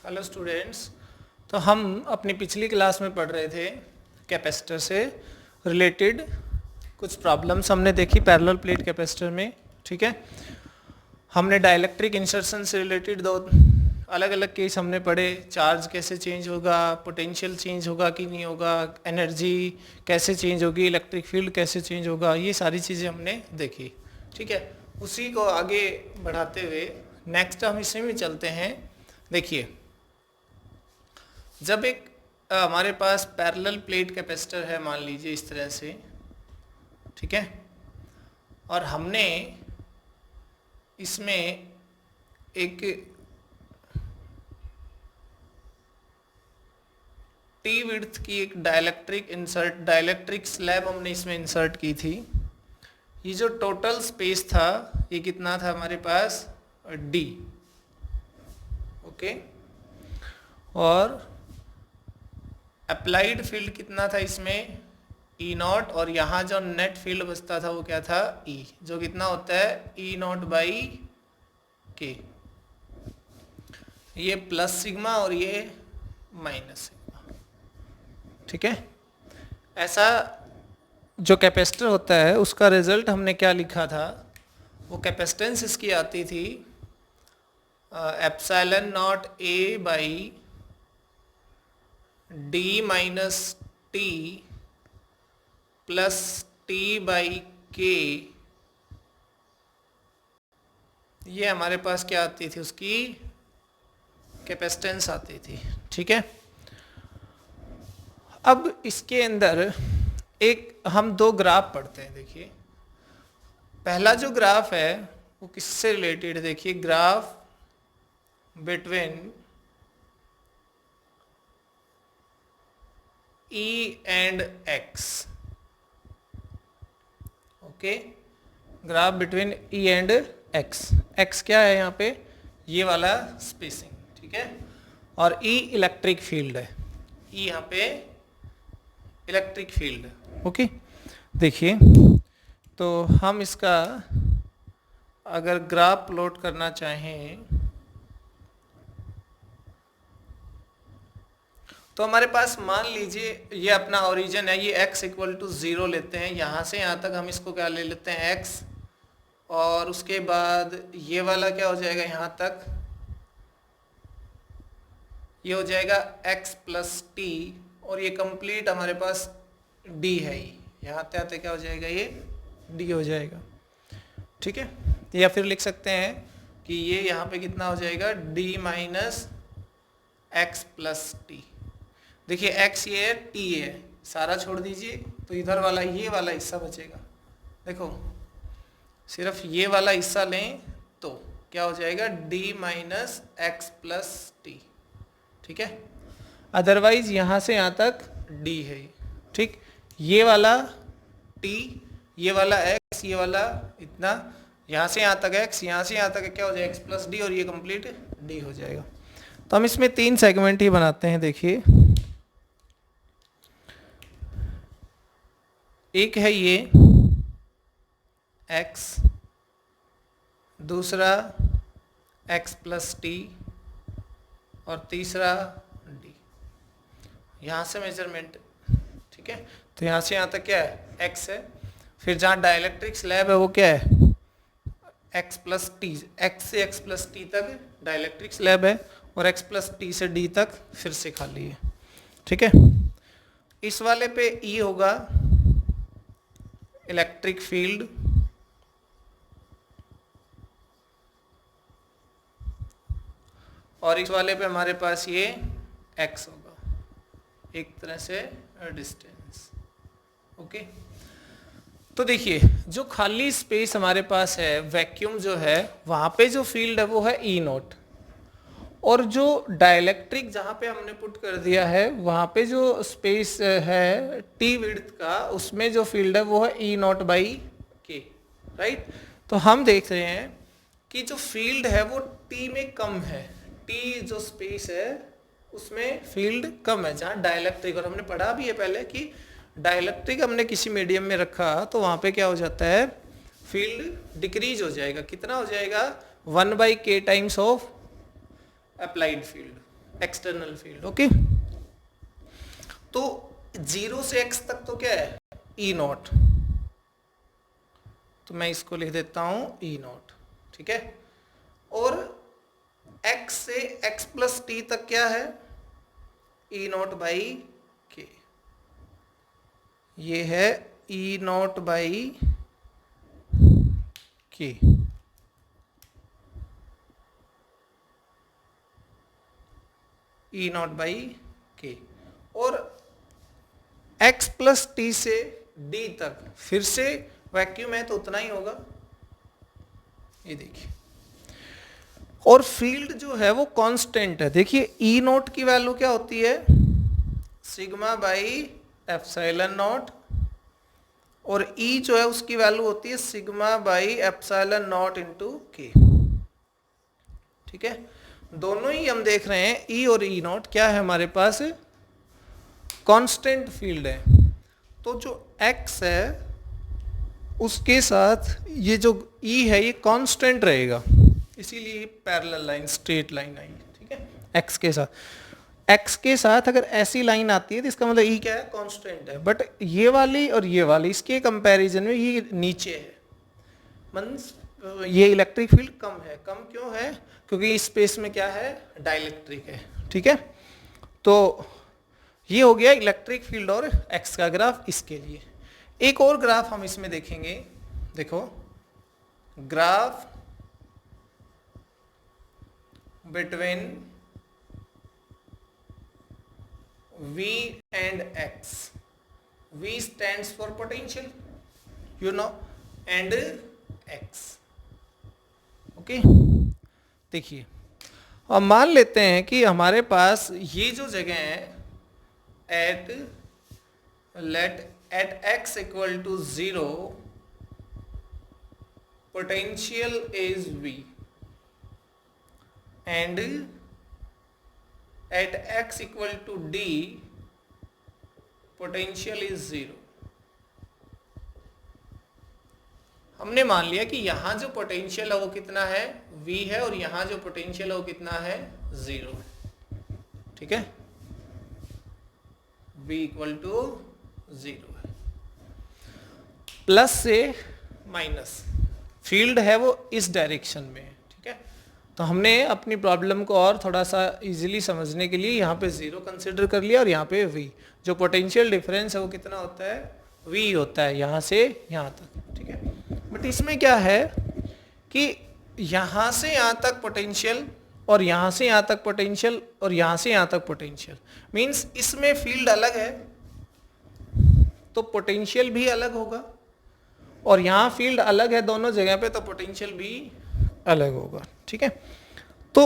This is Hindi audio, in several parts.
Hello students. तो हम अपनी पिछली क्लास में पढ़ रहे थे कैपेसिटर से रिलेटेड कुछ प्रॉब्लम्स हमने देखी पैरेलल प्लेट कैपेसिटर में। ठीक है, हमने डाइलेक्ट्रिक इंसर्शन से रिलेटेड दो अलग अलग केस हमने पढ़े। चार्ज कैसे चेंज होगा, पोटेंशियल चेंज होगा कि नहीं होगा, एनर्जी कैसे चेंज होगी, इलेक्ट्रिक फील्ड कैसे चेंज होगा, ये सारी चीज़ें हमने देखी। ठीक है, उसी को आगे बढ़ाते हुए नेक्स्ट हम इसी में चलते हैं। देखिए, जब एक हमारे पास पैरेलल प्लेट कैपेसिटर है, मान लीजिए इस तरह से, ठीक है, और हमने इसमें एक टी विड्थ की एक डाइलेक्ट्रिक स्लैब हमने इसमें इंसर्ट की थी। ये जो टोटल स्पेस था ये कितना था हमारे पास, डी। ओके, और अप्लाइड फील्ड कितना था इसमें, ई नॉट, और यहाँ जो नेट फील्ड बचता था वो क्या था, ई, जो कितना होता है ई नॉट बाई के। ये प्लस सिग्मा और ये माइनस सिग्मा। ठीक है, ऐसा जो कैपेसिटर होता है उसका रिजल्ट हमने क्या लिखा था, वो कैपेसिटेंस इसकी आती थी epsilon not a by D minus T plus T by के। ये हमारे पास क्या आती थी, उसकी कैपेसिटेंस आती थी। ठीक है, अब इसके अंदर एक हम दो ग्राफ पढ़ते हैं। देखिए, पहला जो ग्राफ है वो किससे रिलेटेड है, देखिए, graph between E and X। Okay, graph between E and X। X क्या है यहाँ पे, ये वाला स्पेसिंग। ठीक है, और E इलेक्ट्रिक फील्ड है, E यहाँ पे इलेक्ट्रिक फील्ड है। ओके, देखिए, तो हम इसका अगर ग्राफ प्लॉट करना चाहें तो हमारे पास मान लीजिए ये अपना ओरिजिन है, ये x इक्वल टू 0 लेते हैं, यहाँ से यहाँ तक हम इसको क्या ले लेते हैं x, और उसके बाद ये वाला क्या हो जाएगा, यहाँ तक ये हो जाएगा x प्लस टी, और ये कंप्लीट हमारे पास d है, यहाँ आते आते क्या हो जाएगा, ये d हो जाएगा। ठीक है, या फिर लिख सकते हैं कि ये यहाँ पे कितना हो जाएगा, d minus x plus T. देखिए x ये है, t है, सारा छोड़ दीजिए तो इधर वाला ये वाला हिस्सा बचेगा। देखो, सिर्फ ये वाला हिस्सा लें तो क्या हो जाएगा, d minus x plus T. ठीक है, अदरवाइज यहाँ से यहाँ तक d है। ठीक, ये वाला t, ये वाला x, ये वाला इतना, यहाँ से यहाँ तक x, यहाँ से यहाँ तक क्या हो जाएगा, x प्लस डी, और ये कंप्लीट d हो जाएगा। तो हम इसमें 3 सेगमेंट ही बनाते हैं। देखिए, एक है ये x, दूसरा x प्लस टी, और तीसरा d। यहाँ से मेजरमेंट, ठीक है, तो यहाँ से यहाँ तक क्या है, x है। फिर जहाँ डाइलेक्ट्रिक स्लैब है वो क्या है, x प्लस टी, x से x प्लस टी तक डाइलेक्ट्रिक स्लैब है, और x प्लस टी से d तक फिर से खाली है। ठीक है, इस वाले पे E होगा इलेक्ट्रिक फील्ड, और इस वाले पे हमारे पास ये x होगा, एक तरह से डिस्टेंस। ओके, तो देखिए, जो खाली स्पेस हमारे पास है, वैक्यूम जो है, वहां पे जो फील्ड है वो है ई नॉट, और जो डाइलेक्ट्रिक जहाँ पे हमने पुट कर दिया है वहाँ पे जो स्पेस है टी विड्थ का, उसमें जो फील्ड है वो है ई नॉट बाई के। राइट, तो हम देख रहे हैं कि जो फील्ड है वो टी में कम है, टी जो स्पेस है उसमें फील्ड कम है, जहाँ डाइलेक्ट्रिक, और हमने पढ़ा भी है पहले कि डाइलेक्ट्रिक हमने किसी मीडियम में रखा तो वहाँ पे क्या हो जाता है, फील्ड डिक्रीज हो जाएगा। कितना हो जाएगा, 1/k times of applied field, external field. Okay, तो 0 से x तक तो क्या है, ई नॉट, तो मैं इसको लिख देता हूं ई नॉट, ठीक है। और x से x प्लस टी तक क्या है, ई नॉट बाई के, ये है ई नॉट बाई के। ई नॉट बाई के। और x प्लस टी से d तक फिर से वैक्यूम है तो उतना ही होगा, ये देखिए। और फील्ड जो है वो कांस्टेंट है। देखिए ई नॉट की वैल्यू क्या होती है, सिग्मा बाई एप्सिलॉन नॉट, और ई जो है उसकी वैल्यू होती है sigma by epsilon not into के, ठीक है। दोनों ही हम देख रहे हैं ई और ई नॉट क्या है हमारे पास, कांस्टेंट फील्ड है। तो जो x है उसके साथ ये जो e है ये कांस्टेंट रहेगा, इसीलिए पैरेलल लाइन स्ट्रेट लाइन आई, ठीक है। x के साथ अगर ऐसी लाइन आती है तो इसका मतलब e क्या है, कांस्टेंट है। बट ये वाली और ये वाली इसके कंपैरिजन में ये नीचे है, मींस ये इलेक्ट्रिक फील्ड कम है। कम क्यों है, क्योंकि इस स्पेस में क्या है, डाइलेक्ट्रिक है, ठीक है। तो ये हो गया इलेक्ट्रिक फील्ड और x का ग्राफ इसके लिए। एक और ग्राफ हम इसमें देखेंगे, देखो graph between v and x, v stands for potential, you know, and x, okay. देखिए अब मान लेते हैं कि हमारे पास ये जो जगह है at x equal to 0 potential is v, and at x equal to d potential is 0। हमने मान लिया कि यहां जो पोटेंशियल है वो कितना है, v है, और यहां जो पोटेंशियल है वो कितना है, 0, ठीक है। v इक्वल टू 0 है। प्लस से माइनस, फील्ड है वो इस डायरेक्शन में, ठीक है। तो हमने अपनी प्रॉब्लम को और थोड़ा सा इजीली समझने के लिए यहाँ पे 0 कंसिडर कर लिया, और यहाँ पे v, जो पोटेंशियल डिफरेंस है वो कितना होता है, v होता है, यहाँ से यहाँ तक, ठीक है। बट इसमें क्या है कि यहाँ से यहाँ तक पोटेंशियल, और यहाँ से यहाँ तक पोटेंशियल, और यहाँ से यहाँ तक पोटेंशियल, मींस इसमें फील्ड अलग है तो पोटेंशियल भी अलग होगा, और यहाँ फील्ड अलग है दोनों जगह पे तो पोटेंशियल भी अलग होगा, ठीक है। तो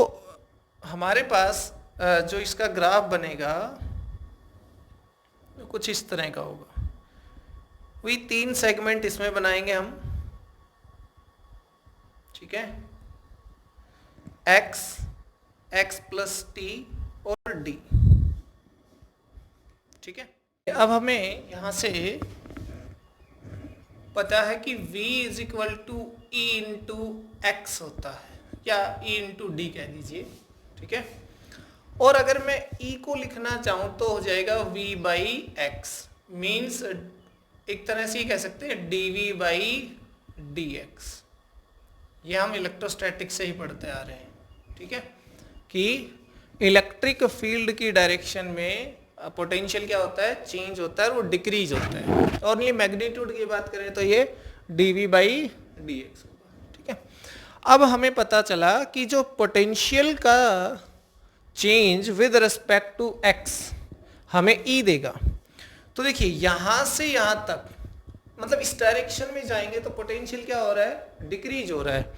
हमारे पास जो इसका ग्राफ बनेगा कुछ इस तरह का होगा। वही 3 सेगमेंट इसमें बनाएंगे हम, ठीक है, x, x प्लस टी और d, ठीक है। अब हमें यहां से पता है कि v is equal to E into X होता है, या e इंटू डी कह दीजिए, ठीक है। और अगर मैं e को लिखना चाहूं तो हो जाएगा v बाई एक्स, मीन्स एक तरह से कह सकते हैं dv बाई डी एक्स। ये हम इलेक्ट्रोस्टैटिक से ही पढ़ते आ रहे हैं, ठीक है, कि इलेक्ट्रिक फील्ड की डायरेक्शन में पोटेंशियल क्या होता है, चेंज होता है, और वो डिक्रीज होता है। और ये मैग्नीट्यूड की बात करें तो ये dv बाई डी एक्स होगा, ठीक है। अब हमें पता चला कि जो पोटेंशियल का change with respect to x हमें e देगा। तो देखिए यहां से यहां तक, मतलब इस डायरेक्शन में जाएंगे तो पोटेंशियल क्या हो रहा है, डिक्रीज हो रहा है।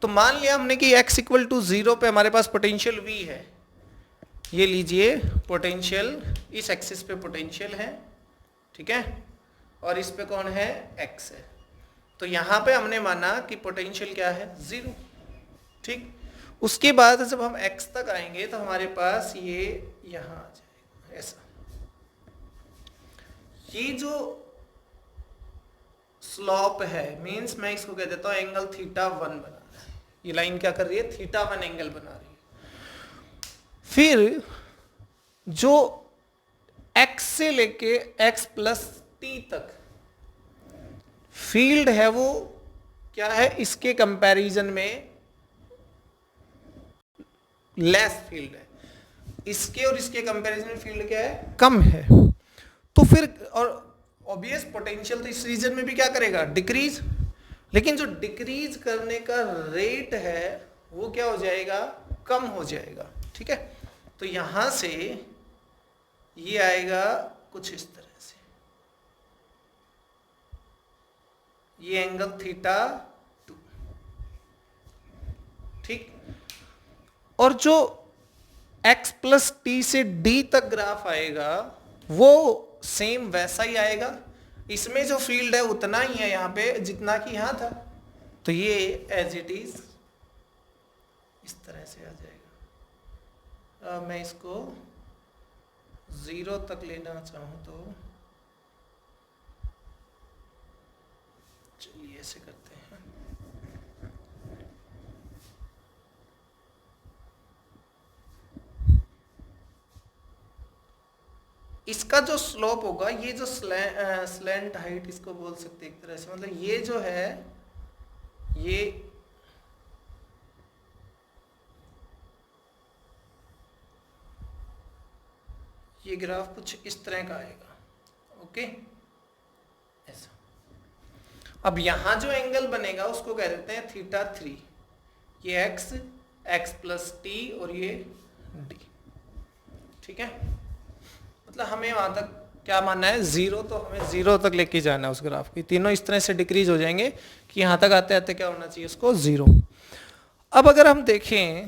तो मान लिया हमने कि x इक्वल टू 0 पे हमारे पास पोटेंशियल v है, ये लीजिए पोटेंशियल, इस एक्सिस पे पोटेंशियल है, ठीक है, और इस पे कौन है, x है। तो यहाँ पे हमने माना कि पोटेंशियल क्या है, 0, ठीक। उसके बाद जब हम x तक आएंगे तो हमारे पास ये यहाँ आ जाएगा ऐसा। ये जो स्लॉप है, मीन्स मैं इसको कह देता हूँ एंगल थीटा 1 बना रहा है। ये लाइन क्या कर रही है, थीटा 1 एंगल बना रही है। फिर जो x से लेके x प्लस टी तक फील्ड है वो क्या है, इसके कंपैरिजन में लेस फील्ड है, इसके और इसके कंपैरिजन में फील्ड क्या है, कम है। तो फिर और ऑब्वियस पोटेंशियल तो इस रीजन में भी क्या करेगा, डिक्रीज, लेकिन जो डिक्रीज करने का रेट है वो क्या हो जाएगा, कम हो जाएगा। ठीक है, तो यहां से ये आएगा कुछ इस तरह से, ये एंगल थीटा 2। ठीक, और जो x प्लस टी से d तक ग्राफ आएगा वो सेम वैसा ही आएगा। इसमें जो फील्ड है उतना ही है यहाँ पे जितना कि यहाँ था, तो ये एज इट इज इस तरह से आ जाएगा। मैं इसको 0 तक लेना चाहूँ तो चलिए ऐसे करते हैं। इसका जो स्लोप होगा, ये जो स्लैंट हाइट इसको बोल सकते हैं एक तरह से, मतलब ये जो है ये ग्राफ कुछ इस तरह का आएगा। ओके, ऐसा। अब यहां जो एंगल बनेगा उसको कह देते हैं थीटा 3। ये x प्लस टी और ये d। ठीक है, मतलब हमें वहां तक क्या मानना है, 0, तो हमें 0 तक लेके जाना है उस ग्राफ की। तीनों इस तरह से डिक्रीज हो जाएंगे कि यहां तक आते आते क्या होना चाहिए, उसको 0। अब अगर हम देखें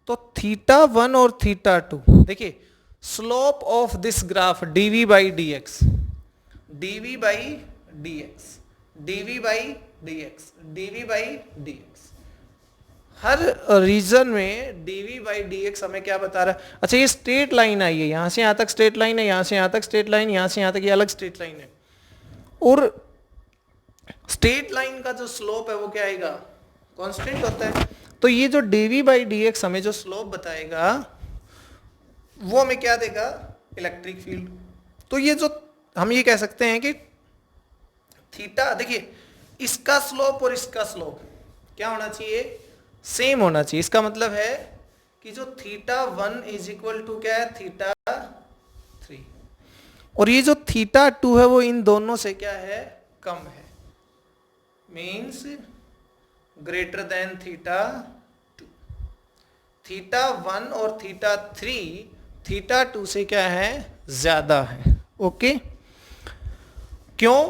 तो थीटा 1 और थीटा 2, देखिए slope of this graph dv by dx, dv by dx, dv by dx, dv by dx, हर रीजन में dv बाई dx हमें क्या बता रहा है। अच्छा, ये स्ट्रेट लाइन आई है, यहां से यहां तक स्ट्रेट लाइन है, यहां से यहां तक स्ट्रेट लाइन, यहां से यहां तक ये अलग स्ट्रेट लाइन है, और स्ट्रेट लाइन का जो स्लोप है वो क्या आएगा, कांस्टेंट होता है। तो ये जो dv बाई dx हमें जो स्लोप बताएगा वो हमें क्या देगा, इलेक्ट्रिक फील्ड। तो ये जो हम ये कह सकते हैं कि थीटा, देखिए इसका स्लोप और इसका स्लोप क्या होना चाहिए, सेम होना चाहिए। इसका मतलब है कि जो थीटा 1 इज इक्वल टू क्या है, थीटा 3, और ये जो थीटा 2 है वो इन दोनों से क्या है, कम है, means greater than theta 2। Theta 1 और थीटा 3 थीटा 2 से क्या है, ज्यादा है। ओके, क्यों,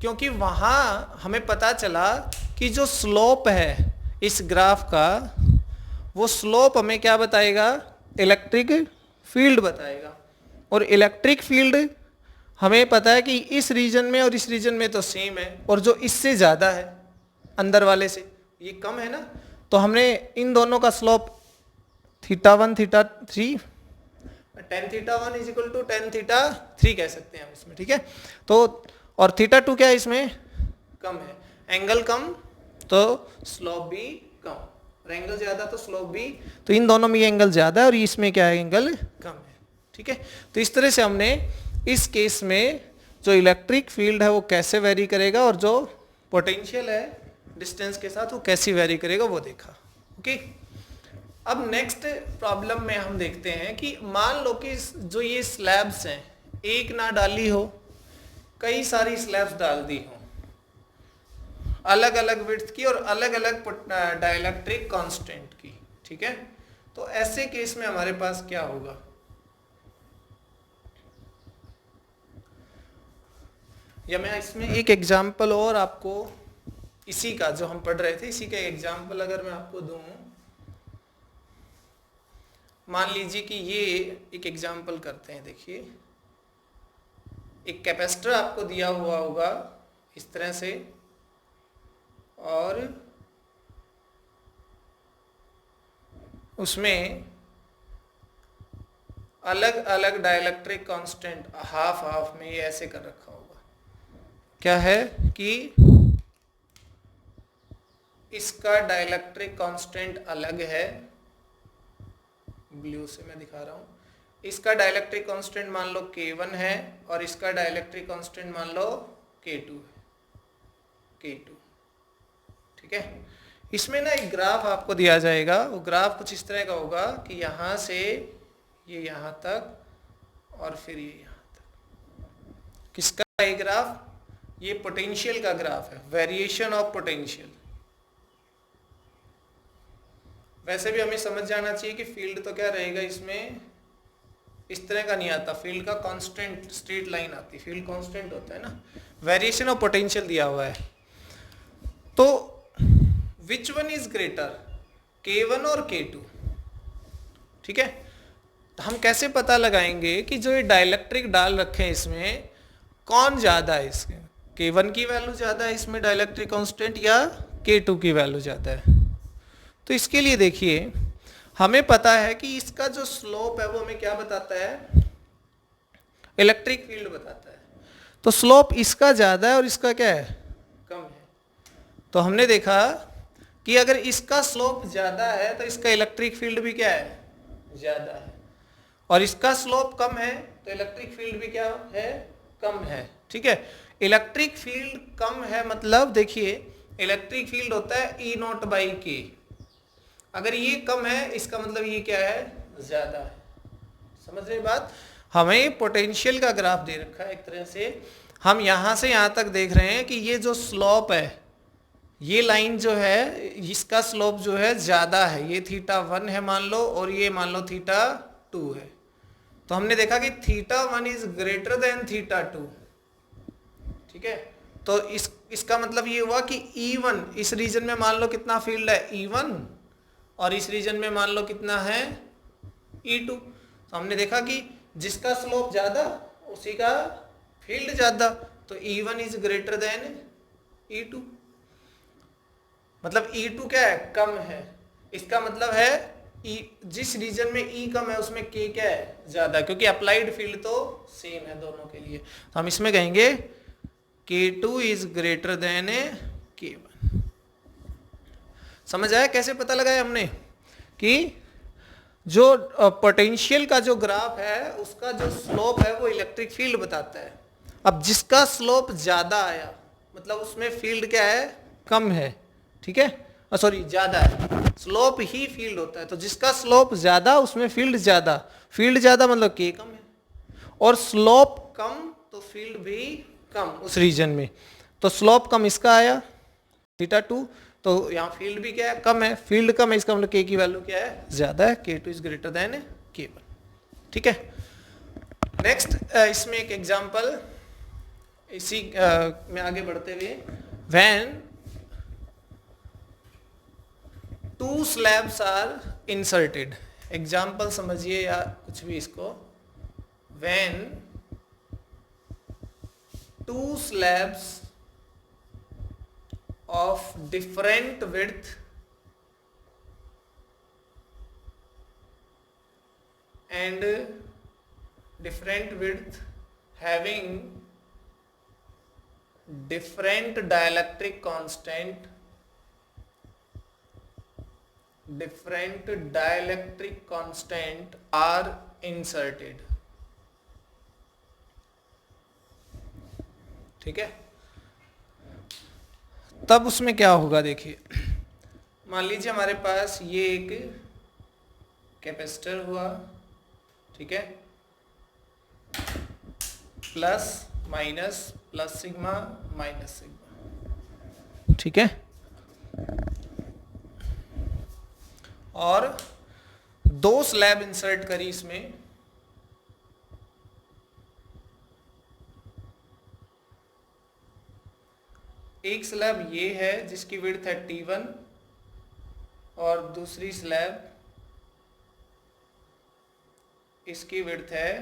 क्योंकि वहां हमें पता चला कि जो स्लोप है इस ग्राफ का, वो स्लोप हमें क्या बताएगा, इलेक्ट्रिक फील्ड बताएगा। और इलेक्ट्रिक फील्ड हमें पता है कि इस रीजन में और इस रीजन में तो सेम है, और जो इससे ज़्यादा है अंदर वाले से ये कम है ना, तो हमने इन दोनों का slope theta 1 theta 3 tan theta 1 is equal to tan theta 3 कह सकते हैं हम इसमें। ठीक है, तो और थीटा 2 क्या है, इसमें कम है, एंगल कम तो स्लोप भी कम, और एंगल ज्यादा तो स्लोप भी, तो इन दोनों में ये एंगल ज्यादा है और इसमें क्या है, एंगल कम है। ठीक है, तो इस तरह से हमने इस केस में जो इलेक्ट्रिक फील्ड है वो कैसे वेरी करेगा और जो पोटेंशियल है डिस्टेंस के साथ वो कैसे वेरी करेगा वो देखा। ओके, अब नेक्स्ट प्रॉब्लम में हम देखते हैं कि मान लो कि जो ये स्लैब्स हैं, एक ना डाली हो, कई सारी स्लैब्स डाल दी हो अलग अलग विड्थ की और अलग अलग डाइलेक्ट्रिक कांस्टेंट की। ठीक है, तो ऐसे केस में हमारे पास क्या होगा, या मैं इसमें एक एग्जाम्पल और आपको इसी का जो हम पढ़ रहे थे इसी का एग्जाम्पल अगर मैं आपको दूं, मान लीजिए कि ये एक एग्जाम्पल करते हैं। देखिए, एक कैपेसिटर आपको दिया हुआ होगा इस तरह से, और उसमें अलग अलग डाइलेक्ट्रिक कांस्टेंट हाफ हाफ में ये ऐसे कर रखा होगा। क्या है कि इसका डाइलेक्ट्रिक कांस्टेंट अलग है, ब्लू से मैं दिखा रहा हूँ, इसका डाइलेक्ट्रिक कांस्टेंट मान लो K1 है और इसका डाइलेक्ट्रिक कांस्टेंट मान लो K2 है, K2। ठीक है, इसमें ना एक ग्राफ आपको दिया जाएगा, वो ग्राफ कुछ इस तरह का होगा कि यहाँ से ये यहाँ तक और फिर ये यहाँ तक। किसका ये ग्राफ? ये पोटेंशियल का ग्राफ है, वेरिएशन ऑफ पोटेंशियल। वैसे भी हमें समझ जाना चाहिए कि फील्ड तो क्या रहेगा इसमें, इस तरह का नहीं आता, फील्ड का कांस्टेंट स्ट्रेट लाइन आती है, फील्ड कांस्टेंट होता है ना। वेरिएशन ऑफ पोटेंशियल दिया हुआ है, तो which one is greater, K1 और K2? ठीक है, तो हम कैसे पता लगाएंगे कि जो ये डाइलेक्ट्रिक डाल रखे हैं इसमें कौन ज्यादा है, इसके K1 की वैल्यू ज्यादा है इसमें डाइलेक्ट्रिक कांस्टेंट या K2 की वैल्यू ज्यादा है? तो इसके लिए देखिए, हमें पता है कि इसका जो स्लोप है वो हमें क्या बताता है, इलेक्ट्रिक फील्ड बताता है। तो स्लोप इसका ज्यादा है और इसका क्या है, कम है। तो हमने देखा कि अगर इसका स्लोप ज्यादा है तो इसका इलेक्ट्रिक फील्ड भी क्या है, ज्यादा है, और इसका स्लोप कम है तो इलेक्ट्रिक फील्ड भी क्या है, कम है। ठीक है, इलेक्ट्रिक फील्ड कम है मतलब देखिए इलेक्ट्रिक फील्ड होता है E0/K। अगर ये कम है इसका मतलब ये क्या है, ज्यादा है। समझ रहे बात? हमें पोटेंशियल का ग्राफ दे रखा है एक तरह से, हम यहां से यहां तक देख रहे हैं कि ये जो स्लोप है, ये लाइन जो है इसका स्लोप जो है ज्यादा है, ये θ1 है मान लो और ये मान लो θ2 है। तो हमने देखा कि θ1 इज ग्रेटर देन θ2। ठीक है, तो इसका मतलब ये हुआ कि E1 इस रीजन में मान लो कितना फील्ड है, E1, और इस रीजन में मान लो कितना है, E2। तो हमने देखा कि जिसका स्लोप ज्यादा उसी का फील्ड ज्यादा, तो E1 is greater than E2। मतलब E2 क्या है, कम है। इसका मतलब है जिस रीजन में E कम है उसमें K क्या है, ज्यादा, क्योंकि अप्लाइड फील्ड तो सेम है दोनों के लिए। तो हम इसमें कहेंगे K2 is greater than K1। समझ आया कैसे पता लगाया हमने कि जो पोटेंशियल का जो ग्राफ है उसका जो स्लोप है वो इलेक्ट्रिक फील्ड बताता है। अब जिसका स्लोप ज्यादा आया मतलब उसमें फील्ड क्या है, कम है। ठीक है, सॉरी ज्यादा है, स्लोप ही फील्ड होता है। तो जिसका स्लोप ज्यादा उसमें फील्ड ज्यादा, फील्ड ज्यादा मतलब K कम है, और स्लोप कम तो फील्ड भी कम उस रीजन में। तो स्लोप कम इसका आया θ2, तो यहाँ फील्ड भी क्या है, कम है, फील्ड कम है, इसका मतलब K की वैल्यू क्या है, ज्यादा है, K2 is greater than K1। ठीक है, नेक्स्ट इसमें एक एग्जांपल इसी में आगे बढ़ते हुए, when 2 slabs are inserted. Example समझिए या कुछ भी इसको, when 2 slabs of different width and different width having different dielectric constant are inserted। ठीक है, तब उसमें क्या होगा देखिए, मान लीजिए हमारे पास ये एक कैपेसिटर हुआ, ठीक है, plus minus, plus sigma minus sigma, ठीक है, और 2 स्लैब इंसर्ट करी इसमें। एक स्लैब ये है जिसकी विड्थ है T1 और दूसरी स्लैब इसकी विड्थ है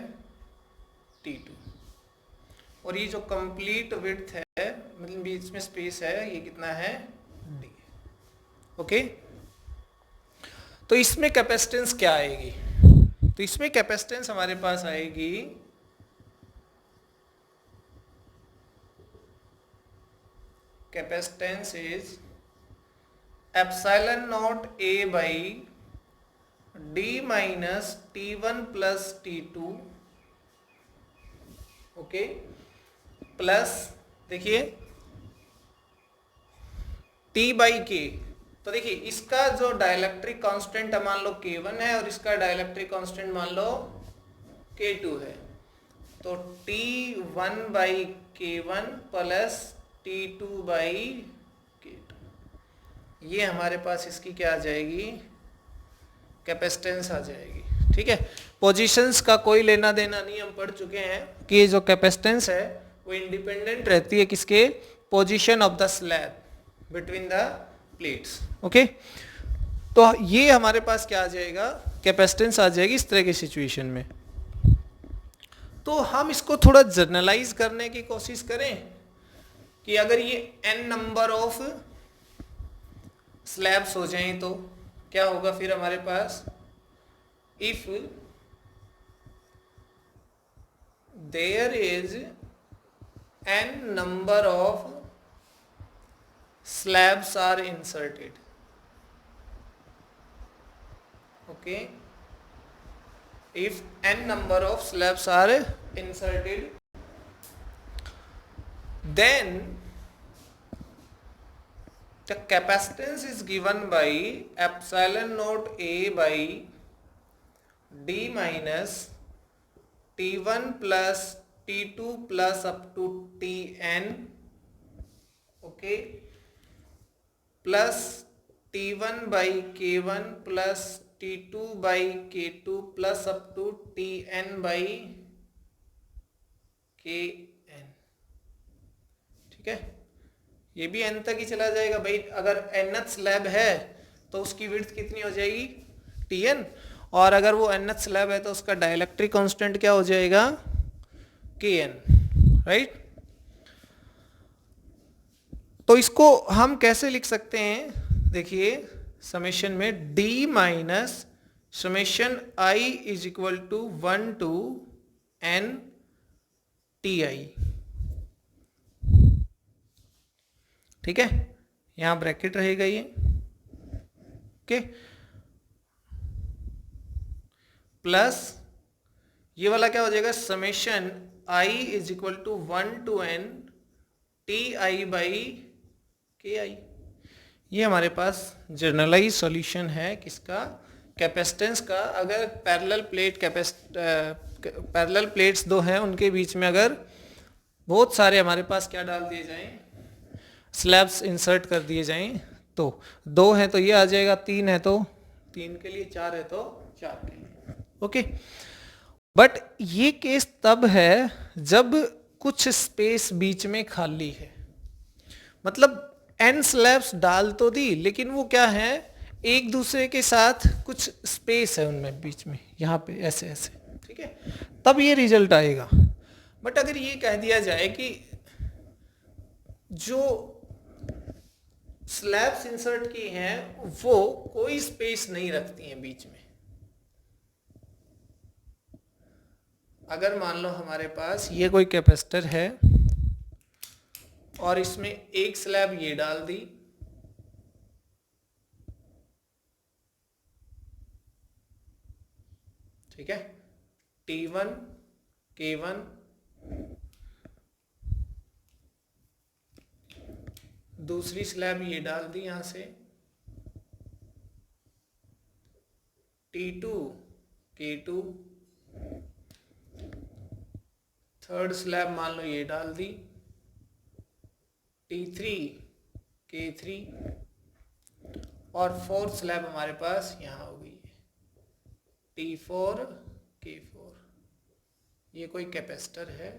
T2, और ये जो कंप्लीट विड्थ है मतलब बीच में स्पेस है ये कितना है, D। ओके, तो इसमें कैपेसिटेंस क्या आएगी, तो इसमें कैपेसिटेंस हमारे पास आएगी capacitance is ε0 A by d minus T1 plus T2, okay, plus देखिए T बाई के। तो देखिए इसका जो डाइलेक्ट्रिक कांस्टेंट मान लो K1 है और इसका डाइलेक्ट्रिक कांस्टेंट मान लो K2 है, तो T1 by K1 plus T2 by K2, ये हमारे पास इसकी क्या आ जाएगी, कैपेसिटेंस आ जाएगी। ठीक है, पोजीशंस का कोई लेना देना नहीं, हम पढ़ चुके हैं कि जो कैपेसिटेंस है वो इंडिपेंडेंट रहती है किसके, position of the slab between the plates. Okay, तो ये हमारे पास क्या आ जाएगा, कैपेसिटेंस आ जाएगी इस तरह की सिचुएशन में। तो हम इसको थोड़ा जर्नलाइज करने की कोशिश करें कि अगर ये n नंबर ऑफ स्लैब्स हो जाएं तो क्या होगा फिर हमारे पास, if there is n number of slabs are inserted, okay, if n number of slabs are inserted, then the capacitance is given by epsilon naught A by D minus T1 plus T2 plus up to Tn, okay, plus T1 by K1 plus T2 by K2 plus up to Tn by Kn। ठीक है, ये भी n तक ही चला जाएगा भाई। अगर nth स्लैब है तो उसकी विड्थ कितनी हो जाएगी, Tn, और अगर वो nth स्लैब है तो उसका डाइलेक्ट्रिक कांस्टेंट क्या हो जाएगा, Kn, राइट। तो इसको हम कैसे लिख सकते हैं, देखिए समेशन में d minus summation I is equal to 1 to n Ti। ठीक है, यहां ब्रैकेट रहेगा ये, ओके, प्लस ये वाला क्या हो जाएगा, summation I is equal to 1 to n Ti by Ki। ये हमारे पास जर्नलाइज सॉल्यूशन है किसका, कैपेसिटेंस का। अगर पैरेलल प्लेट्स दो हैं, उनके बीच में अगर बहुत सारे हमारे पास क्या डाल दिए जाएं, स्लैब्स इंसर्ट कर दिए जाएं, तो 2 है तो ये आ जाएगा, 3 है तो 3 के लिए, 4 है तो 4 के लिए, ओके। बट ये केस तब है जब कुछ स्पेस बीच में खाली है, मतलब n स्लैब्स डाल तो दी लेकिन वो क्या है, एक दूसरे के साथ कुछ स्पेस है उनमें बीच में, यहाँ पे ऐसे ऐसे, ठीक है, तब ये रिजल्ट आएगा। बट अगर ये कह दिया जाए कि जो स्लैब्स इंसर्ट की हैं वो कोई स्पेस नहीं रखती हैं बीच में, अगर मान लो हमारे पास ये कोई कैपेसिटर है और इसमें एक स्लैब ये डाल दी, ठीक है, T1 K1, दूसरी स्लैब ये डाल दी यहां से T2 K2, थर्ड स्लैब मान लो ये डाल दी T3 K3, और फोर्थ स्लैब हमारे पास यहाँ हो गई T4 K4। ये कोई कैपेसिटर है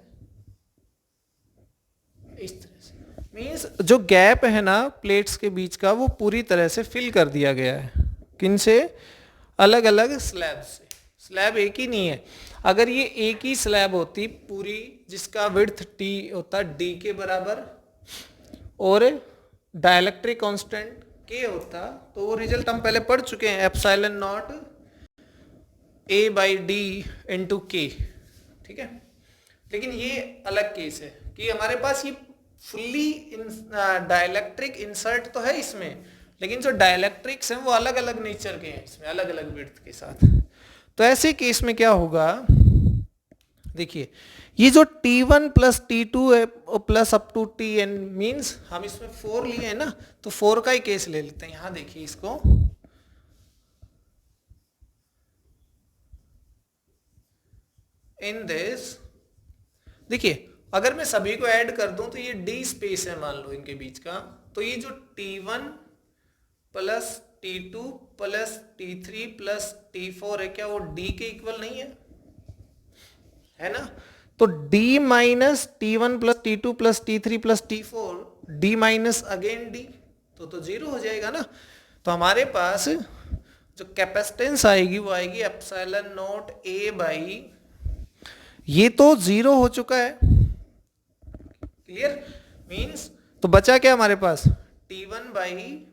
इस तरह से, मीन्स जो गैप है ना प्लेट्स के बीच का वो पूरी तरह से फिल कर दिया गया है, किन से, अलग अलग स्लैब से। स्लैब एक ही नहीं है, अगर ये एक ही स्लैब होती पूरी जिसका विड्थ T होता D के बराबर और डाइलेक्ट्रिक कांस्टेंट K होता, तो वो रिजल्ट हम पहले पढ़ चुके हैं, epsilon not A by D into K, ठीक है। लेकिन ये अलग केस है कि हमारे पास ये फुल्ली डाइलेक्ट्रिक इंसर्ट तो है इसमें, लेकिन जो डाइलेक्ट्रिक्स हैं वो अलग अलग नेचर के हैं, इसमें अलग अलग विड्थ के साथ। तो ऐसे केस में क्या होगा, देखिए ये जो T1 प्लस T2 है plus up to Tn means हम इसमें 4 लिए हैं ना, तो 4 का ही केस ले लेते हैं। यहां देखिए इसको, इन दिस देखिए अगर मैं सभी को ऐड कर दूं तो ये D स्पेस है मान लो इनके बीच का, तो ये जो T1 plus T2 plus T3 plus T4 है, क्या वो D के इक्वल नहीं है ना? तो D minus T1 plus T2 plus T3 plus T4, D minus again D, तो 0 हो जाएगा ना। तो हमारे पास जो कैपेसिटेंस आएगी वो आएगी एप्सिलॉन नॉट A बाई, ये तो 0 हो चुका है, क्लियर मीन्स, तो बचा क्या हमारे पास T1 by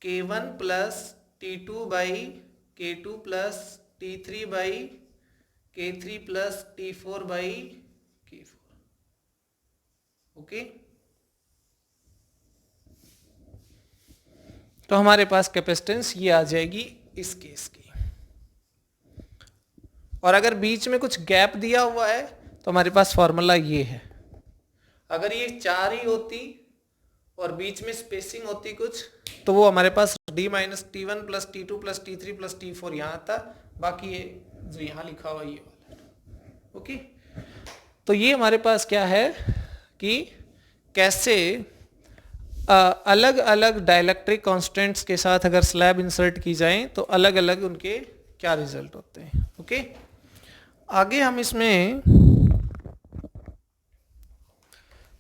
K1 plus T2 by K2 plus T3 by K3 plus T4 by K4, okay. तो हमारे पास कैपेसिटेंस ये आ जाएगी इस केस की। और अगर बीच में कुछ गैप दिया हुआ है तो हमारे पास फॉर्मूला ये है, अगर ये 4 ही होती और बीच में स्पेसिंग होती कुछ, तो वो हमारे पास D minus T1 plus T2 plus T3 plus T4 यहाँ आता, बाकी ये जो यहाँ लिखा हुआ ये वाला, ओके। तो ये हमारे पास क्या है कि कैसे अलग अलग डाइलेक्ट्रिक कांस्टेंट्स के साथ अगर स्लैब इंसर्ट की जाए तो अलग अलग उनके क्या रिजल्ट होते हैं, ओके। आगे हम इसमें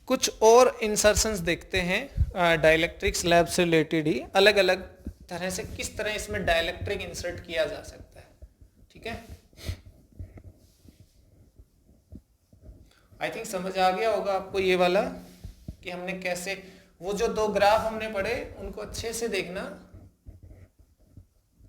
कुछ और इंसर्शंस देखते हैं डाइलेक्ट्रिक स्लैब से रिलेटेड ही, अलग अलग तरह से किस तरह इसमें डाइलेक्ट्रिक इंसर्ट किया जा सकता है, ठीक है। आई थिंक समझ आ गया होगा आपको ये वाला कि हमने कैसे, वो जो 2 ग्राफ हमने पढ़े उनको अच्छे से देखना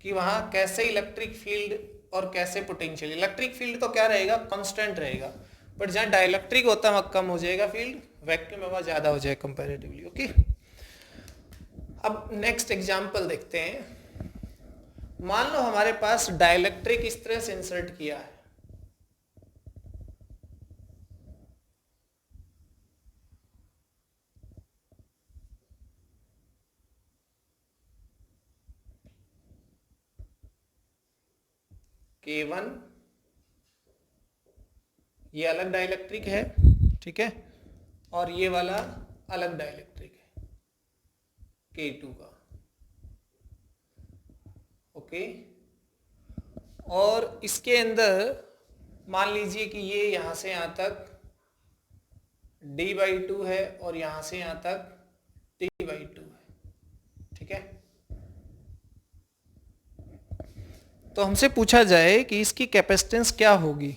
कि वहां कैसे इलेक्ट्रिक फील्ड और कैसे पोटेंशियल। इलेक्ट्रिक फील्ड तो क्या रहेगा, कांस्टेंट रहेगा, बट जहां डाइलेक्ट्रिक होता है वहां कम हो जाएगा फील्ड, वैक्यूम में वहां ज्यादा हो जाएगा कंपैरेटिवली, ओके। अब नेक्स्ट एग्जांपल देखते हैं। मान लो हमारे पास डाइलेक्ट्रिक इस तरह से इंसर्ट किया है, K1 ये अलग डाइलेक्ट्रिक है, ठीक है, और ये वाला अलग डाइलेक्ट्रिक है K2 का, ओके। और इसके अंदर मान लीजिए कि ये यहां से यहां तक D/2 है और यहां से यहां तक T/2 है, ठीक है। तो हमसे पूछा जाए कि इसकी कैपेसिटेंस क्या होगी,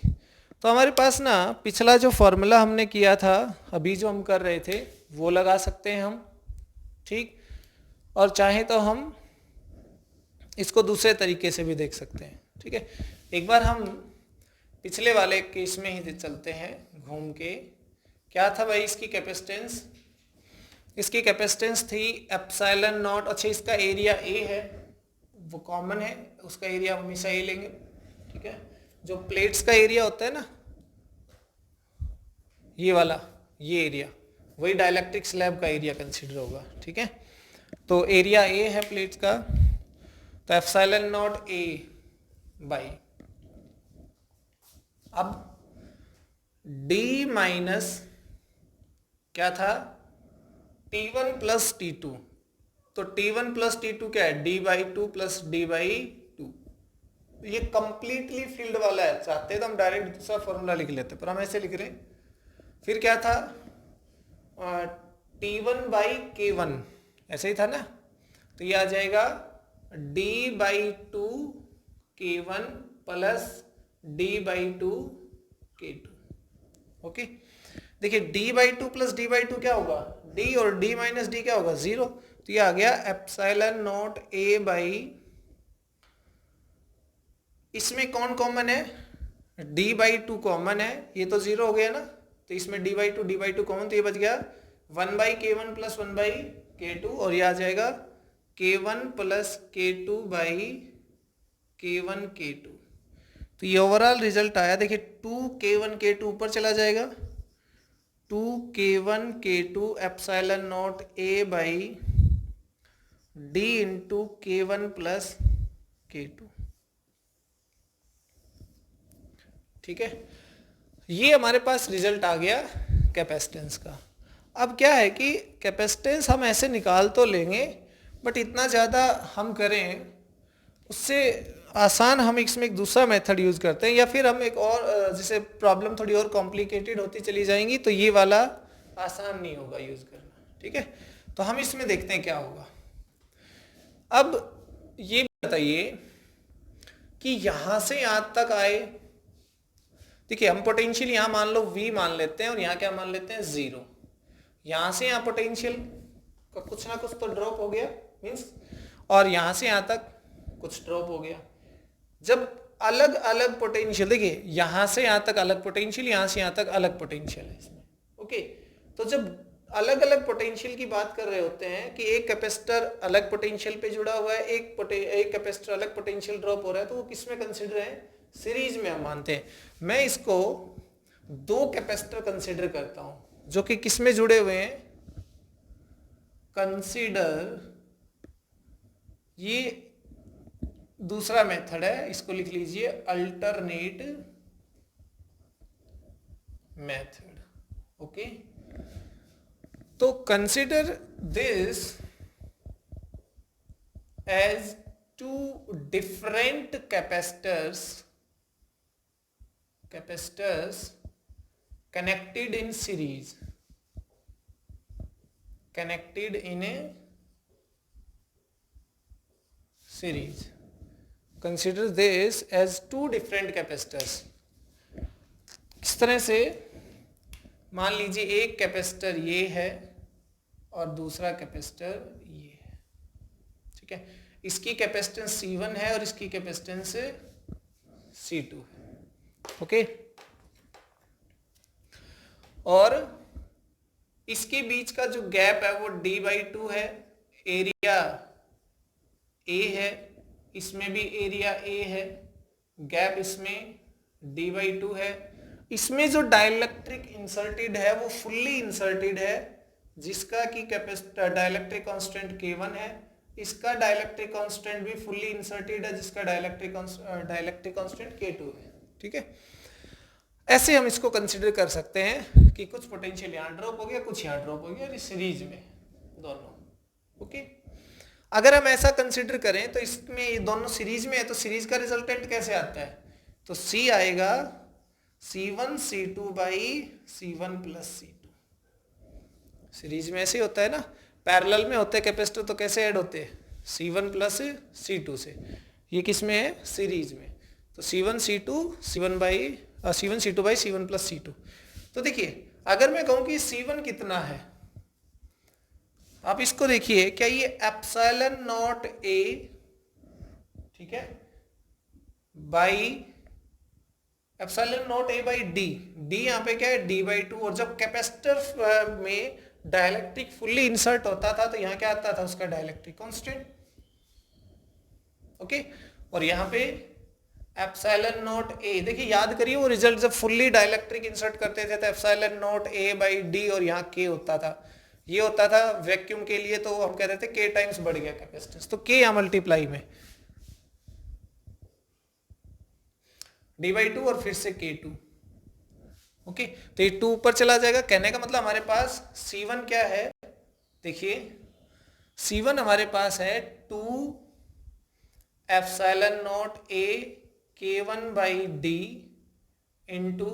तो हमारे पास ना पिछला जो फॉर्मूला हमने किया था, अभी जो हम कर रहे थे वो लगा सकते हैं हम, ठीक। और चाहे तो हम इसको दूसरे तरीके से भी देख सकते हैं, ठीक है। एक बार हम पिछले वाले केस में ही चलते हैं घूम के। क्या था भाई इसकी कैपेसिटेंस, इसकी कैपेसिटेंस थी एप्सिलॉन नॉट, अच्छा इसका एरिया A है, वो कॉमन है, उसका एरिया हमेशा A लेंगे, ठीक है। जो प्लेट्स का एरिया होता है ना, ये वाला, ये एरिया वही डाइलेक्ट्रिक स्लैब का एरिया कंसीडर होगा, ठीक है। तो एरिया A है प्लेट्स का, तो एप्सिलॉन नॉट A बाई, अब D माइनस क्या था T1 प्लस T2, तो T1 प्लस T2 क्या है D/2 प्लस D/2, ये कंप्लीटली फील्ड वाला है, चाहते तो हम डायरेक्ट दूसरा फॉर्मूला लिख लेते पर हम ऐसे लिख रहे हैं। फिर क्या था T1 बाई K1, ऐसे ही था ना, तो ये आ जाएगा D/2 K1 plus D/2 K2, okay. देखिए D/2 प्लस D/2 क्या होगा, D और D माइनस D क्या होगा 0, तो ये आ गया एप्सिलॉन नॉट A बाई, इसमें कौन कॉमन है, D/2 कॉमन है, ये तो 0 हो गया ना, तो इसमें D/2 कॉमन, तो ये बच गया 1/K1 प्लस 1/K2, और ये आ जाएगा K1 plus K2 by K1 K2। तो ये ओवरऑल रिजल्ट आया, देखिए 2K1 K2 ऊपर चला जाएगा, 2K1 K2 epsilon not A by D into K1 plus K2। ठीक है, ये हमारे पास रिजल्ट आ गया कैपेसिटेंस का। अब क्या है कि कैपेसिटेंस हम ऐसे निकाल तो लेंगे, बट इतना ज़्यादा हम करें उससे आसान हम इसमें एक दूसरा मेथड यूज़ करते हैं, या फिर हम एक और जैसे प्रॉब्लम थोड़ी और कॉम्प्लिकेटेड होती चली जाएंगी तो ये वाला आसान नहीं होगा यूज़ करना। ठीक है, तो हम इसमें देखते हैं क्या होगा। अब ये बताइए कि यहाँ से यहाँ तक आए, देखिए हम पोटेंशियल यहाँ मान लो V मान लेते हैं और यहाँ क्या मान लेते हैं 0। यहाँ से यहाँ पोटेंशियल का कुछ ना कुछ तो ड्रॉप हो गया मीन्स, और यहाँ से यहाँ तक कुछ ड्रॉप हो गया। जब अलग अलग पोटेंशियल, देखिए यहाँ से यहाँ तक अलग पोटेंशियल, यहाँ से यहाँ तक अलग पोटेंशियल है इसमें। ओके, तो जब अलग अलग पोटेंशियल की बात कर रहे होते हैं कि एक कैपेसिटर अलग पोटेंशियल पे जुड़ा हुआ है, एक कैपेसिटर अलग पोटेंशियल ड्रॉप हो रहा है, तो वो किस में कंसिडर है? सीरीज में हम मानते हैं। मैं इसको दो कैपेसिटर कंसिडर करता हूं जो कि किस में जुड़े हुए हैं, कंसिडर, ये दूसरा मेथड है, इसको लिख लीजिए अल्टरनेट मेथड। ओके, तो consider this as two different capacitors connected in series, connected in a series. Consider this as two different capacitors. किस तरह से, मान लीजिए एक कैपेसिटर ये है और दूसरा कैपेसिटर ये है। ठीक है, इसकी कैपेसिटेंस C1 है और इसकी कैपेसिटेंस C2 है। ओके, और इसके बीच का जो गैप है वो D/2 है, एरिया A है, इसमें भी एरिया A है, गैप इसमें D/2 है। इसमें जो डाइलेक्ट्रिक इंसर्टेड है वो फुल्ली इंसर्टेड है, जिसका कि कैपेसिटर डाइलेक्ट्रिक कांस्टेंट K1 है। इसका डाइलेक्ट्रिक कांस्टेंट भी फुल्ली इंसर्टेड है, जिसका डाइलेक्ट्रिक कांस्टेंट K2 है। ठीक है, ऐसे हम इसको कंसिडर कर सकते हैं कि कुछ पोटेंशियल यहाँ ड्रॉप हो गया, कुछ यहाँ ड्रॉप हो गया, और सीरीज में दोनों। ओके, अगर हम ऐसा कंसिडर करें तो इसमें ये दोनों सीरीज में है, तो सीरीज का रिजल्टेंट कैसे आता है? तो C आएगा C1 C2 by C1 plus C2। Series में ऐसे होता है ना, पैरेलल में होते हैं कैपेसिटर तो कैसे ऐड होते हैं? C1 प्लस C2 से। ये किस में है? सीरीज में। तो C1 C2 by C1 plus C2। तो देखिए अगर मैं कहूं कि C1 कितना है, आप इसको देखिए, क्या ये एप्सिलॉन नॉट A, ठीक है, by epsilon not A by D यहाँ पे क्या है? D/2। और जब कैपेसिटर में डाइलेक्ट्रिक फुल्ली इंसर्ट होता था तो यहाँ क्या आता था? उसका डाइलेक्ट्रिक कांस्टेंट। ओके, और यहाँ पे एप्सिलॉन नॉट A, देखिए याद करिए वो रिजल्ट जब फुल्ली डाइलेक्ट्रिक इंसर्ट करते थे तो epsilon not A by D और यहाँ K होता था। ये होता था वैक्यूम के लिए, तो हम कहते थे K टाइम्स बढ़ गया कैपेसिटेंस, तो K यहाँ मल्टीप्लाई में D/2 और फिर से K2। ओके, तो ये 2 ऊपर चला जाएगा। कहने का मतलब हमारे पास C1 क्या है? देखिए C1 हमारे पास है 2 epsilon not A K1 by D into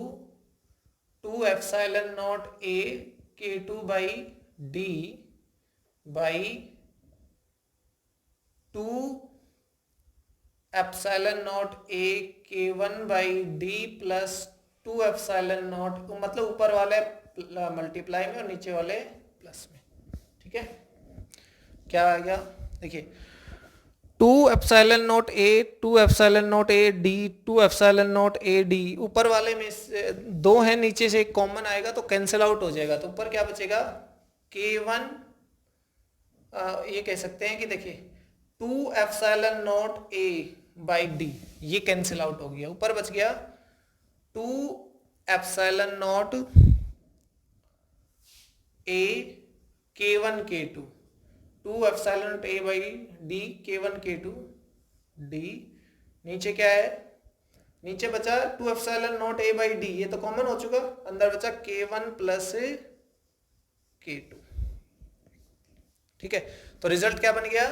2 epsilon not A K2 by D by 2 epsilon not A K1 by D plus 2 epsilon not, मतलब ऊपर वाले मल्टीप्लाई में और नीचे वाले प्लस में। ठीक है, क्या आ गया? देखिए 2 epsilon not A 2 epsilon not A D 2 epsilon not A D, ऊपर वाले में से 2 है, नीचे से एक कॉमन आएगा तो कैंसिल आउट हो जाएगा, तो ऊपर क्या बचेगा? K1 ये कह सकते हैं कि देखिए 2 epsilon not a by D, ये कैंसिल आउट हो गया, ऊपर बच गया 2 epsilon not a K1 K2, 2 epsilon not a by D K1 K2 D, नीचे क्या है, नीचे बचा 2 epsilon not a by D, ये तो कॉमन हो चुका, अंदर बचा K1 प्लस K2। ठीक है, तो रिजल्ट क्या बन गया,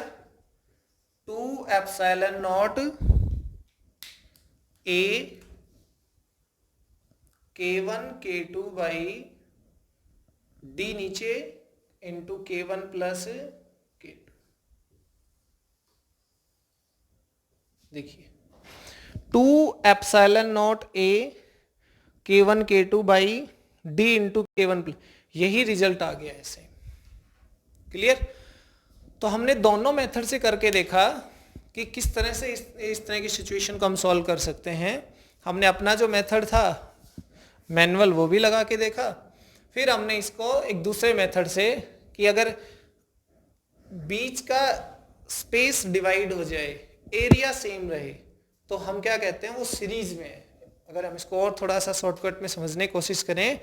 2 epsilon not a K1 K2 by D नीचे इंटू K1 प्लस K2। देखिए 2 epsilon not a K1 K2 by D into K1 plus, यही रिजल्ट आ गया ऐसे। क्लियर? तो हमने दोनों मेथड से करके देखा कि किस तरह से इस तरह की सिचुएशन को हम सॉल्व कर सकते हैं। हमने अपना जो मेथड था मैनुअल वो भी लगा के देखा, फिर हमने इसको एक दूसरे मेथड से कि अगर बीच का स्पेस डिवाइड हो जाए, एरिया सेम रहे, तो हम क्या कहते हैं, वो सीरीज में है। अगर हम इसको और थोड़ा सा शॉर्टकट में समझने की कोशिश करें,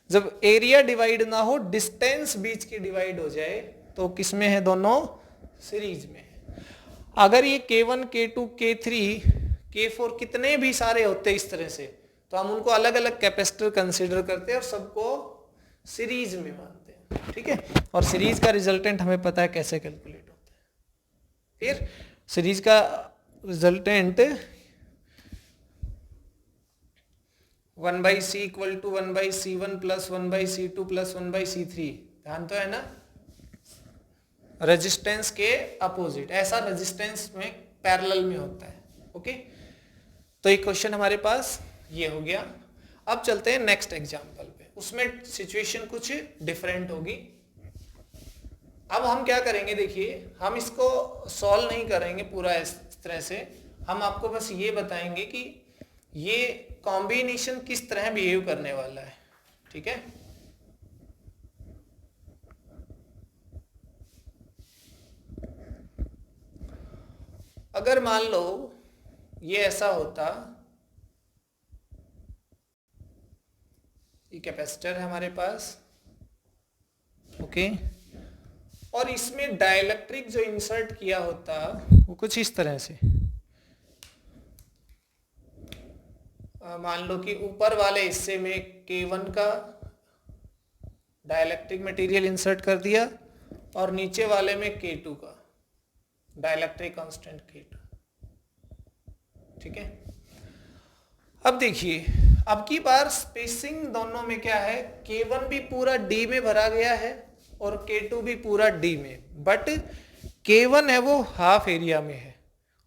जब एरिया डिवाइड ना हो, डिस्टेंस बीच की डिवाइड हो जाए, तो किस में है, दोनों सीरीज में है। अगर ये K1 K2 K3 K4 कितने भी सारे होते इस तरह से, तो हम उनको अलग अलग कैपेसिटर कंसीडर करते हैं और सबको सीरीज में मानते हैं। ठीक है, और सीरीज का रिजल्टेंट हमें पता है कैसे कैलकुलेट होता है। फिर सीरीज का resultant 1/c equal to 1/c1 plus 1/c2 plus 1/c3, ध्यान तो है ना, रेजिस्टेंस के अपोजिट, ऐसा रेजिस्टेंस में पैरेलल में होता है। ओके, तो एक क्वेश्चन हमारे पास ये हो गया। अब चलते हैं नेक्स्ट एग्जांपल पे, उसमें सिचुएशन कुछ डिफरेंट होगी। अब हम क्या करेंगे, देखिए हम इसको सॉल्व नहीं करेंगे पूरा इस तरह से, हम आपको बस ये बताएंगे कि ये कॉम्बिनेशन किस तरह बिहेव करने वाला है। ठीक है, अगर मान लो ये ऐसा होता, ये कैपेसिटर है हमारे पास, ओके, और इसमें डाइलेक्ट्रिक जो इंसर्ट किया होता वो कुछ इस तरह से, मान लो कि ऊपर वाले हिस्से में K1 का डाइलेक्ट्रिक मटेरियल इंसर्ट कर दिया और नीचे वाले में K2 का डाइलेक्ट्रिक कांस्टेंट K2। ठीक है, अब देखिए अब की बार स्पेसिंग दोनों में क्या है, K1 भी पूरा D में भरा गया है और K2 भी पूरा D में, बट K1 है वो हाफ एरिया में है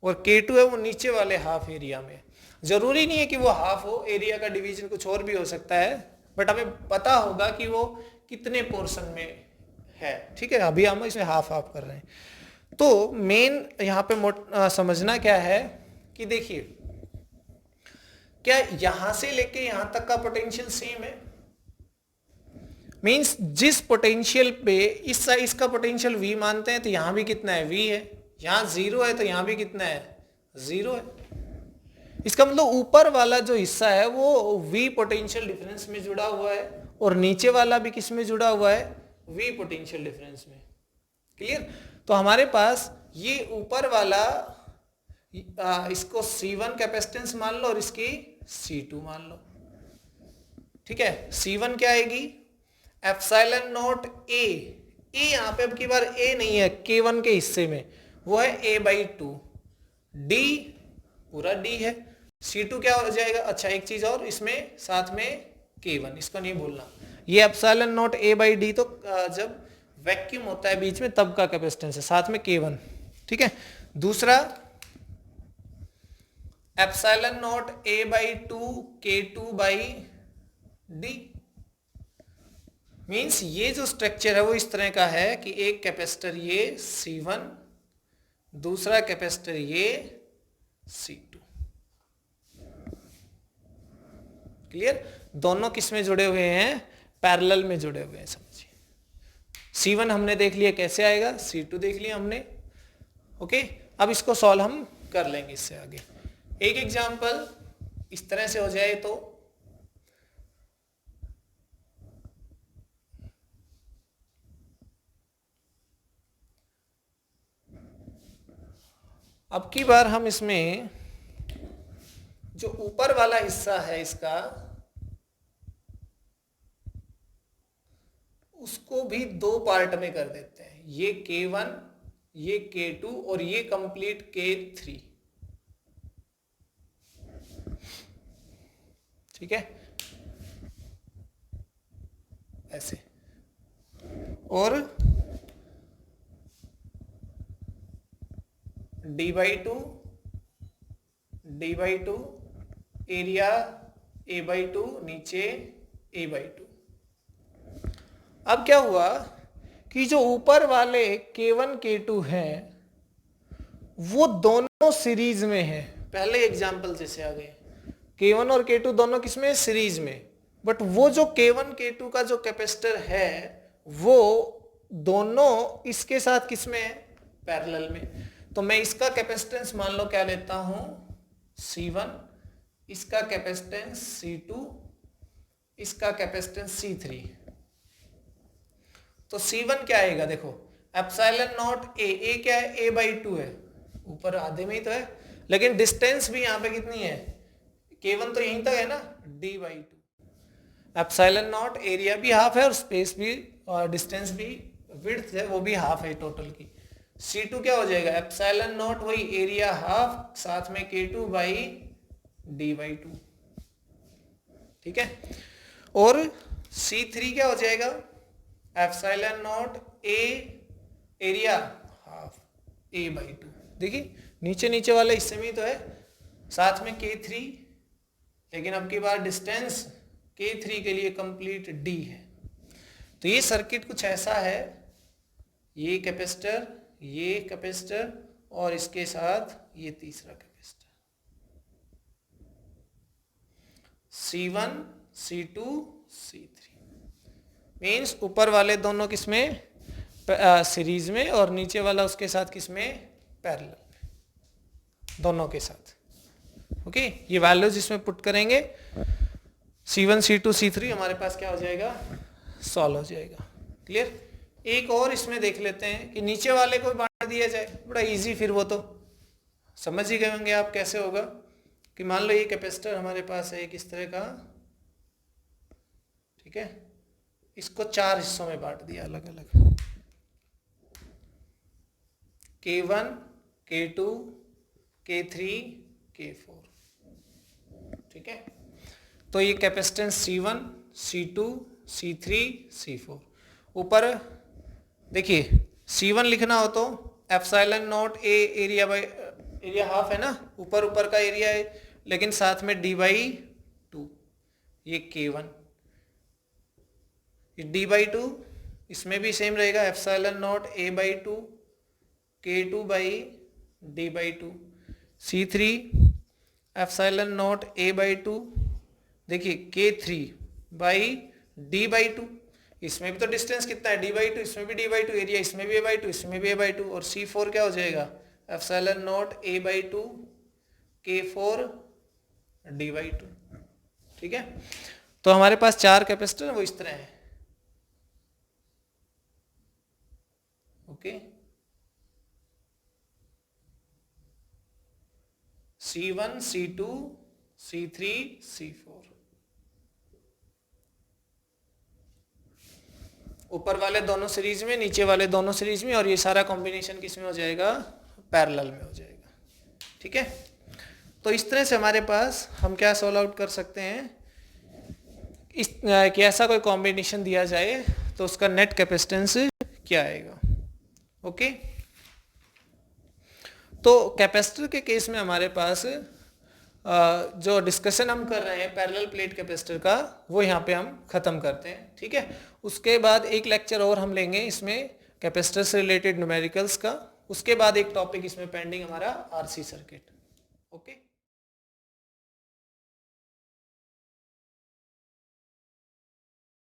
और K2 है वो नीचे वाले हाफ एरिया में। जरूरी नहीं है कि वो हाफ हो, एरिया का डिवीजन कुछ और भी हो सकता है, बट हमें पता होगा कि वो कितने पोर्शन में है। ठीक है, अभी हम इसमें हाफ हाफ कर रहे हैं। तो मेन यहाँ पे समझना क्या है कि देखिए, क्या यहां से लेके यहां तक का पोटेंशियल सेम है, मींस जिस पोटेंशियल पे इस साइज का पोटेंशियल V मानते हैं तो यहां भी कितना है, V है, यहां 0 है तो यहां भी कितना है, 0 है। इसका मतलब ऊपर वाला जो हिस्सा है वो V पोटेंशियल डिफरेंस में जुड़ा हुआ है और नीचे वाला भी किस में जुड़ा हुआ है, V पोटेंशियल डिफरेंस में। क्लियर? तो हमारे पास ये ऊपर वाला इसको C1 कैपेसिटेंस मान लो और इसकी C2 मान लो। ठीक है, C1 क्या आएगी, एप्सिलॉन नॉट A, A यहाँ पे अब की बार A नहीं है K1 के हिस्से में, वो है A/2, D पूरा D है, C2 क्या हो जाएगा, अच्छा एक चीज और इसमें साथ में K1, इसको नहीं भूलना, ये एप्सिलॉन नॉट A/D तो जब वैक्यूम होता है बीच में तब का कैपेसिटेंस है, साथ में K1। ठीक है, दूसरा epsilon not A/2 K2/D, means ये जो स्ट्रक्चर है वो इस तरह का है कि एक कैपेसिटर ये C1, दूसरा कैपेसिटर ये C2। क्लियर? दोनों किस में जुड़े हुए हैं, पैरेलल में जुड़े हुए हैं, समझिए। C1 हमने देख लिया कैसे आएगा, C2 देख लिया हमने। ओके, अब इसको सॉल्व हम कर लेंगे इससे आगे। एक एग्जांपल इस तरह से हो जाए तो अब की बार हम इसमें जो ऊपर वाला हिस्सा है इसका, उसको भी दो पार्ट में कर देते हैं। ये K1, ये K2 और ये कंप्लीट K3। ठीक है, ऐसे। और D/2 D/2 एरिया A/2 नीचे A/2। अब क्या हुआ कि जो ऊपर वाले K1 K2 हैं वो दोनों सीरीज में है। पहले एग्जाम्पल जैसे आ गए, K1 और K2 दोनों किसमें, सीरीज में। बट वो जो K1 K2 का जो कैपेसिटर है वो दोनों इसके साथ किसमें है, पैरेलल में। तो मैं इसका कैपेसिटेंस मान लो क्या लेता हूं, C1, इसका कैपेसिटेंस C2, इसका कैपेसिटेंस C3। तो C1 क्या आएगा, देखो एप्सिलॉन नॉट ए क्या है, A/2 है, ऊपर आधे में ही तो है, लेकिन डिस्टेंस भी यहाँ पे कितनी है, K1 तो यहीं तक है ना, D/2। एप्सिलॉन नॉट एरिया भी हाफ है और स्पेस भी और डिस्टेंस भी, विड्थ है वो भी हाफ है टोटल की। C2 क्या हो जाएगा, एप्सिलॉन नॉट वही एरिया हाफ साथ में K2 बाई D/2। ठीक है, और C3 क्या हो जाएगा, epsilon not a area half A/2। देखिए नीचे नीचे वाले हिस्से में तो है, साथ में K3, लेकिन अब की बार डिस्टेंस K3 के लिए कंप्लीट D है। तो ये सर्किट कुछ ऐसा है, ये कैपेसिटर और इसके साथ ये तीसरा capacitor, C1 C2 C3। Means ऊपर वाले दोनों किसमें, सीरीज में, और नीचे वाला उसके साथ किसमें, पैरेलल में, दोनों के साथ। ओके, ये वैल्यूज इसमें पुट करेंगे, C1 C2 C3 हमारे पास क्या हो जाएगा, सॉल्व हो जाएगा। क्लियर। एक और इसमें देख लेते हैं कि नीचे वाले को बांट दिया जाए, बड़ा इजी, फिर वो तो समझ ही गए होंगे आप कैसे होगा। कि मान लो ये कैपेसिटर हमारे पास है किस तरह का, ठीक है, इसको 4 हिस्सों में बांट दिया अलग अलग, K1 K2 K3 K4। ठीक है, तो ये capacitance C1 C2 C3 C4। ऊपर देखिए C1 लिखना हो तो epsilon not a area by area half है ना, ऊपर का एरिया है, लेकिन साथ में D/2, ये K1, ये D/2, इसमें भी सेम रहेगा, epsilon not A/2 K2 by D/2। C3 epsilon not A/2, देखिए K3 बाई D/2, इसमें भी तो डिस्टेंस कितना है, D/2, इसमें भी D/2, एरिया इसमें भी A/2, इसमें भी A/2। और C4 क्या हो जाएगा, epsilon not A/2 K4 D/2। ठीक है, तो हमारे पास 4 कैपेसिटर वो इस तरह है। Okay, C1 C2 C3 C4, ऊपर वाले दोनों सीरीज में, नीचे वाले दोनों सीरीज में, और ये सारा कॉम्बिनेशन किस में हो जाएगा, पैरेलल में हो जाएगा। ठीक है, तो इस तरह से हमारे पास हम क्या सॉल्व आउट कर सकते हैं, इस कि ऐसा कोई कॉम्बिनेशन दिया जाए तो उसका नेट कैपेसिटेंस क्या आएगा। ओके, तो कैपेसिटर के केस में हमारे पास जो डिस्कशन हम कर रहे हैं पैरेलल प्लेट कैपेसिटर का, वो यहाँ पे हम खत्म करते हैं। ठीक है, उसके बाद एक लेक्चर और हम लेंगे इसमें कैपेसिटर से रिलेटेड न्यूमेरिकल्स का, उसके बाद एक टॉपिक इसमें पेंडिंग हमारा RC सर्किट। ओके।